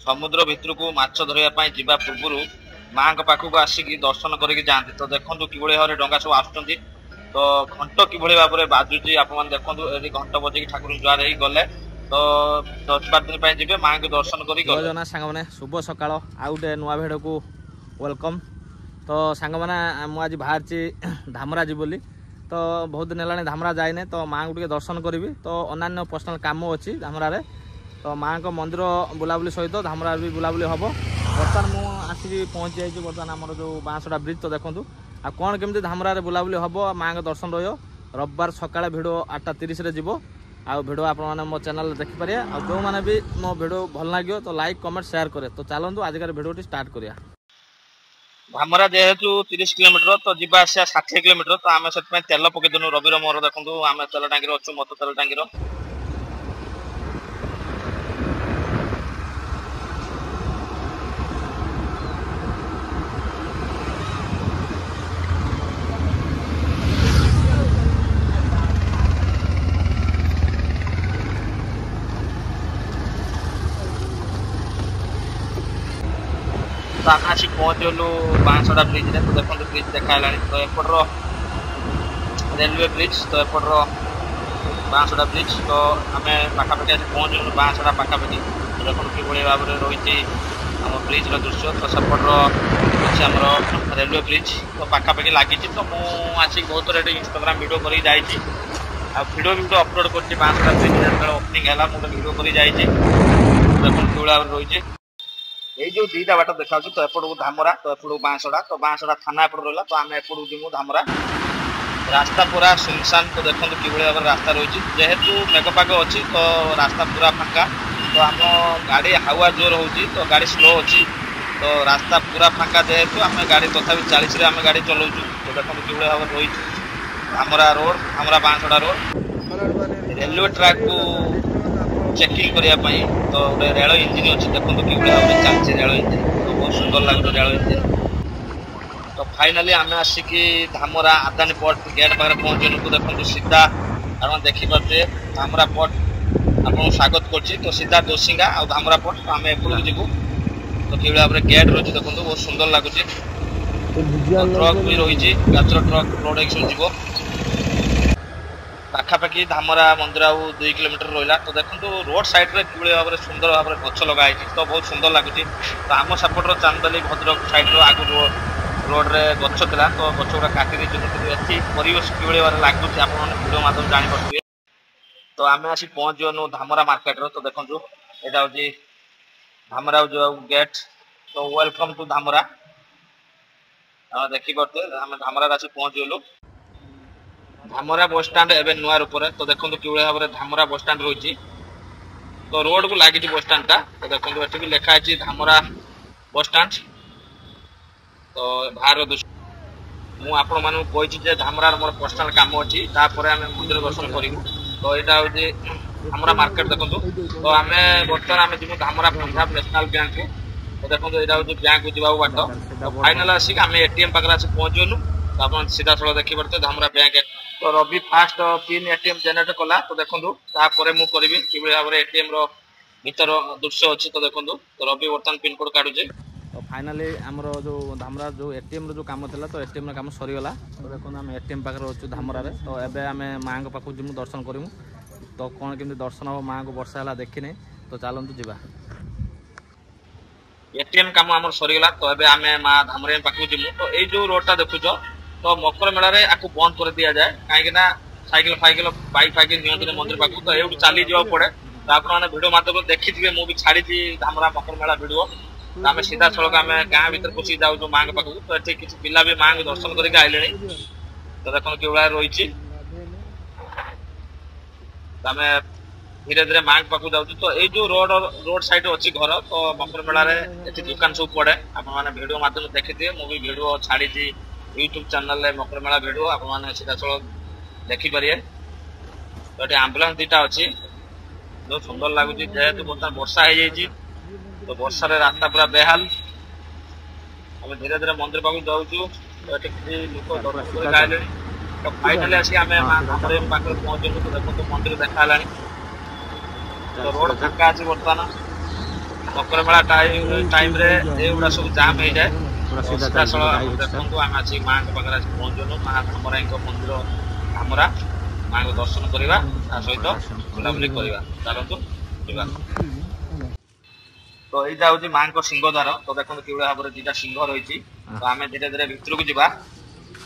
समुद्र भितर को माछ धरवाई जावा पूर्व माँ पाखक आसिक दर्शन करके जाती। तो देखो कि भाव में डंगा सब आसुँच तो घंट कि भाव में बाजुची आप देखो ये घंट बजे ठाकुर जुआर हो गले तो 10-12 दिन जी माँ को दर्शन कर सांग शुभ सकाल आउ गए नुआ भेड़ को वेलकम। तो सांग मैंने मुझे बाहरी धामरा जी बोली तो बहुत दिन है धामरा जाए तो माँ को दर्शन करी तो अन्य पर्सनाल कम अच्छी धामरा रे तो माँ को मंदिर बुलाबुली सहित धामरा भी बुलाबुली हम। बर्तमान मुझे पहुँची जाइए बर्तमान आम जो बाँसड़ा ब्रिज तो देखूँ आ कौन केमती धामरा बुलाबुली हम माँ को दर्शन रही रविवार सकाଳେ भिडियो 8:30 रे जीवो आ भिडियो आप मो चैनल देखिपारे आ जो मैंने भी मो भिडियो भल लगे तो लाइक कमेंट शेयर करे। तो चलतु आजिकार भिडियो स्टार्ट करिया। धामरा जेहेतु 30 किलोमीटर तो जीवा आसा 60 किलोमीटर तो आम से तेल पकईदेनु रविर मोर देखूँ आम तेल टांगी अच्छु मत तेल टांगी तो आम आसिक पहुँचलु बाँसड़ा ब्रिज रे तो देखो ब्रिज देखा तो एपटर रेलवे ब्रिज तो एपटर बाँसड़ा ब्रिज तो आम पाखापाखि आज पहुँचलु बाँसड़ा पाखापाखि तो देखो कि भाव में रही आम ब्रिज दृश्य तो सेपटर अच्छे आम रेलवे ब्रिज तो पाखापाखि लगी तो मुझे बहुत थोड़ा इंस्टाग्राम वीडियो कर भिडियो भी गोटे अपलोड कर बाँसड़ा ब्रिज जो ओपनिंग है मुझे भिडियो कर देखो कि भाव रही ये जो दीटा बाट देखा तो एपटू धामरा तो एपटू बाँसड़ा तो बाँसड़ा थाना एपट रहा तो आम एपटू जीमु धामरा रास्ता पूरा सुनसान तो देखो कि भाव रास्ता रही जेहेतु मेघपाग अच्छी तो रास्ता पूरा फाँका तो आम गाड़ी हावा जोर हो तो गाड़ी स्लो अच्छी तो रास्ता पूरा फाँका जेहेतु आम गाड़ी तथा 40 आम गाड़ी चलाऊ तो देखो कि भाव रही धामरा रोड धामरा बाँसड़ा रोड रेलवे ट्रैक को चेकिंग करने तो गोटे रेल इंजिन अच्छी देखो कि भाव में चलती रेल इंजिन तो बहुत सुंदर लगे रेल इंजिन। तो फाइनाली आम आसिक धामरा आदानी पोर्ट गेट पाखे पहुँचलु तो देखो सीधा आप देखिपे धामरा पोर्ट आपको स्वागत कर तो सीधा दोसिंगा आ धामरा पोर्ट तो आम एपटू जीवु तो कि भाव में गेट रही देखो बहुत सुंदर लगुच ट्रक भी रही गात्र ट्रक लोड हो पाखापाखि धामरा मंदिर आउ 2 किलोमीटर रहा तो देखो रोड साइड रे कि भाव में सुंदर भाव में गछ लगाई तो बहुत सुंदर लगुच। तो आम सेपटर चांदली भद्रक साइड आगु रोड रे गछ था तो गछ गुड़ा काटी ये परिवेश कि भाव में लगुच आप भिडियो माध्यम जानीपे। तो आम आसी पहुँच गलु धामरा मार्केट तो देखो यहाँ हूँ धामरा जो गेट तो वेलकम टू धामरा देखिपे आम धामरा आसी पहुँच गलु धामरा बस स्टाण्ड एवं नुआ रूप तो देखो कि भाव में धामरा बस स्टाण्ड रही तो रोड को लगी बस स्टाण्डटा तो देखो ये भी लिखाई धामरा बस स्टाण्ड तो बाहर दृश्य मुझे कही धामरा मोर पर्सनाल कम अच्छी तापर आम मंदिर दर्शन करूँ तो यहाँ हूँ धामरा मार्केट देखो तो आम बर्तमान आम जीव धामरा पंजाब नेशनल बैंक तो देखो यहाँ हूँ बैंक को जावा बाट तो फाइनाल आसिक आम एटीएम पाखे आसिक पहुँच गलु तो आप सीधा सड़क देखिपे धामरा बैंक तो रवि फास्ट पिन एटीएम जेनेरेट कला तो देखो तापर मुझे करी कि भाव में एटीएम भीतर दृश्य अच्छी तो देखो तो रवि बर्तमान पिन कोड काटुचे तो फाइनाली आमर जो धामरा जो एटीएम जो कम था तो एटीएम कम सरीगला तो देखो आम एटीएम पाखे अच्छे धामरा तो एवं आम माँ को पाखक जीमु दर्शन करूँ तो कौन केमती दर्शन हम माँ को वर्षा है देखने तो चलतु जा एटीएम कम आम सरीगला तो एवं आम माँ धामरा पाखक जीमु तो ये जो रोडटा देखुच तो मकर मेला रे आपको बंद कर दिया जाए कहीं साइकिल फाइकिल बाइक फाइकिल नियंत्रण मंदिर पाखु तो ये चली जा पड़े तो आप भिडियो माध्यम देखी मुझे छाड़ी धामरा मकर मेला भिडियो तो आम सीधा सड़क आम गाँ भर पशि जाऊँ माँ पाखु तो ये किसी पिला भी माँ को दर्शन करके आइले तो देखो कि भाव रही आम धीरे धीरे माँ पाखु जाऊँ तो ये जो रोड साइड अच्छी घर तो मकर मेला ये दुकान सब पड़े आप भिडियो माध्यम देखी मुझे भिडियो छाड़ी यूट्यूब चैनल मकर मेला भिडियो आप सीधा सड़क देखिपारे तो ये आम्बुलांस दीटा अच्छी जो सुंदर लगुच जेहेतु बर्तमान वर्षा हो जाए तो वर्षा रास्ता पूरा बेहाल आम धीरे धीरे मंदिर पाखु जाऊँ तो ये किसी लोक दर्शन कर आए तो फाइनाली आसिक आम पाखे पहुँचलु तो देखो मंदिर देखा तो रोड फाँका अच्छी बर्तमान ମକର ମେଳା ଟାଇମରେ ଏଗୁଡ଼ା ସବୁ ଜାମ୍ ହେଇଯାଏ। ସିଧାସଳ ଦେଖନ୍ତୁ ଆମେ ଆସି ମାଆଙ୍କ ପାଖରେ ଆସି ପହଞ୍ଚୁନୁ। ମା ଧାମରାଇଙ୍କ ମନ୍ଦିର ଧାମରା, ମାଆଙ୍କୁ ଦର୍ଶନ କରିବା, ତା ସହିତ ବୁଲାବୁଲି କରିବା। ଚାଲନ୍ତୁ ଯିବା। ତ ଏଇଟା ହଉଛି ମାଆଙ୍କ ସିଂହ ଦ୍ୱାର। ତ ଦେଖନ୍ତୁ କିଭଳି ଭାବରେ ଦିଟା ସିଂହ ରହିଛି। ତ ଆମେ ଧୀରେ ଧୀରେ ଭିତରକୁ ଯିବା।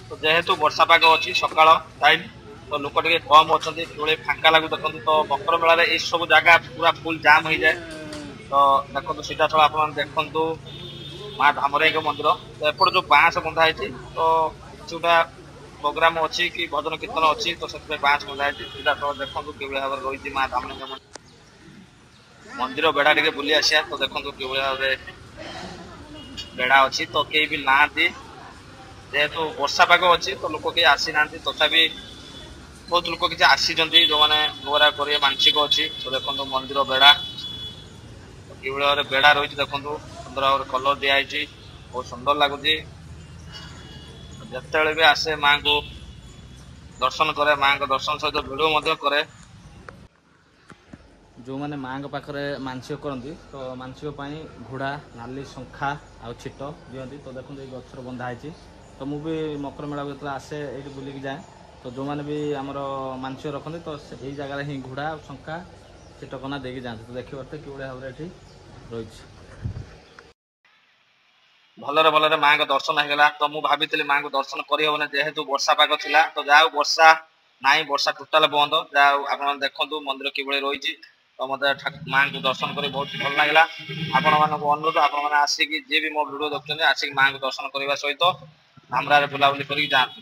ତ ଯେହେତୁ ବର୍ଷା ପାଗ ଅଛି, ସକାଳ ଟାଇମ, ତ ଲୋକ ଟିକେ କମ ଅଛନ୍ତି, କିଭଳି ଫାଙ୍କା ଲାଗୁ ଦେଖନ୍ତୁ। ତ ମକର ମେଳାରେ ଏଇ ସବୁ ଜାଗା ପୁରା ଫୁଲ ଜାମ୍ ହେଇଯାଏ। ତ ଦେଖନ୍ତୁ ସିଧାସଳ ଆପଣ ଦେଖନ୍ତୁ ମା ଧାମରାଇଙ୍କ ମନ୍ଦିର। ତ ଏପଟେ ଯୋଉ ବାଁସ ବନ୍ଧା ହେଇଛି, ତ কিছুଟା ପ୍ରୋଗ୍ରାମ ଅଛି କି ଭଜନ କୀର୍ତ୍ତନ ଅଛି, ତ ସେଥିପାଇଁ ବାଁସ ବନ୍ଧା ହେଇଛି। ସିଧାସଳ ଦେଖନ୍ତୁ କିଭଳି ଭାବରେ ରହିଛି ମା ଧାମରାଇଙ୍କ ମନ୍ଦିର ବେଢା ଟିକେ ବୁଲି ଆସିବା। ତ ଦେଖନ୍ତୁ କିଭଳି ଭାବରେ ବେଢା ଅଛି, ତ କେହି ବି ନାହାନ୍ତି। ଯେହେତୁ ବର୍ଷା ପାଗ ଅଛି, ତ ଲୋକ କେହି ଆସିନାହାନ୍ତି। ତଥାପି ବହୁତ ଲୋକ କିଛି ଆସିଛନ୍ତି, ଯୋଉମାନେ ନୂଆ କରିବେ ମାନସିକ ଅଛି। ତ ଦେଖନ୍ତୁ ମନ୍ଦିର ବେଢା କିଭଳି ଭାବରେ ବେଢା ରହିଛି, ଦେଖନ୍ତୁ ସୁନ୍ଦର ଭାବରେ କଲର ଦିଆହେଇଛି, ବହୁତ ସୁନ୍ଦର ଲାଗୁଛି। ଯେତେବେଳେ ବି ଆସେ ମାଙ୍କୁ ଦର୍ଶନ କରେ, ମାଙ୍କ ଦର୍ଶନ ସହିତ ଭିଡିଓ ମଧ୍ୟ କରେ। ଯେଉଁମାନେ ମାଆଙ୍କ ପାଖରେ ମାନସିକ କରନ୍ତି, ତ ମାନସିକ ପାଇଁ ଘୋଡ଼ା, ନାଲି ଶଙ୍ଖା ଆଉ ଛିଟ ଦିଅନ୍ତି। ତ ଦେଖନ୍ତୁ ଏଇ ଗଛର ବନ୍ଧା ହେଇଛି। ତ ମୁଁ ବି ମକର ମେଳାକୁ ଯେତେବେଳେ ଆସେ ଏଇଠି ବୁଲିକି ଯାଏ। ତ ଯେଉଁମାନେ ବି ଆମର ମାନସିକ ରଖନ୍ତି, ତ ଏଇ ଜାଗାରେ ହିଁ ଘୋଡ଼ା ଆଉ ଶଙ୍ଖା ଛିଟକନା ଦେଇକି ଯାଆନ୍ତି। ତ ଦେଖିପାରୁଥିବେ କିଭଳି ଭାବରେ ଏଠି ରହିଛି। ଭଲରେ ମାଙ୍କ ଦର୍ଶନ ହେଇଗଲା। ତ ମୁଁ ଭାବିଥିଲି ମାଙ୍କୁ ଦର୍ଶନ କରିହବନି, ଯେହେତୁ ବର୍ଷା ପାଗ ଥିଲା। ତ ଯାହା ହଉ ବର୍ଷା ନାହିଁ, ବର୍ଷା ଟୋଟାଲ ବନ୍ଦ। ଯାହା ହଉ ଆପଣ ଦେଖନ୍ତୁ ମନ୍ଦିର କିଭଳି ରହିଛି। ତ ମତେ ମାଙ୍କୁ ଦର୍ଶନ କରି ବହୁତ ଭଲ ଲାଗିଲା। ଆପଣ ମାନଙ୍କୁ ଅନୁରୋଧ, ଆପଣ ମାନେ ଆସିକି ଯିଏ ବି ମୋ ଭିଡିଓ ଦେଖୁଛନ୍ତି, ଆସିକି ମାଙ୍କୁ ଦର୍ଶନ କରିବା ସହିତ ଧାମରାରେ ବୁଲାବୁଲି କରିକି ଯାଆନ୍ତୁ।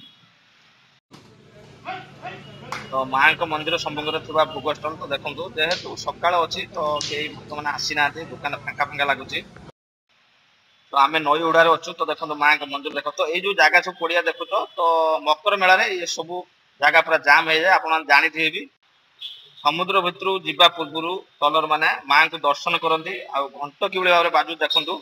ତ ମାଙ୍କ ମନ୍ଦିର ସମ୍ମୁଖରେ ଥିବା ଭୋଗ ଷ୍ଟଲ, ତ ଦେଖନ୍ତୁ ଯେହେତୁ ସକାଳ ଅଛି, ତ କେହି ଭକ୍ତମାନେ ଆସିନାହାନ୍ତି, ଦୋକାନ ଫାଙ୍କା ଫାଙ୍କା ଲାଗୁଛି। ତ ଆମେ ନଈ ଉଡାରେ ଅଛୁ। ତ ଦେଖନ୍ତୁ ମାଙ୍କ ମନ୍ଦିର ଦେଖ। ତ ଏଇ ଯୋଉ ଜାଗା ସବୁ ପଡିଆ ଦେଖୁଛ, ତ ମକର ମେଳାରେ ଏ ସବୁ ଜାଗା ପୁରା ଜାମ୍ ହେଇଯାଏ। ଆପଣ ଜାଣିଥିବେ ବି, ସମୁଦ୍ର ଭିତରୁ ଯିବା ପୂର୍ବରୁ କଲର ମାନେ ମାଙ୍କୁ ଦର୍ଶନ କରନ୍ତି। ଆଉ ଘଣ୍ଟ କିଭଳି ଭାବରେ ବାଜୁ ଦେଖନ୍ତୁ।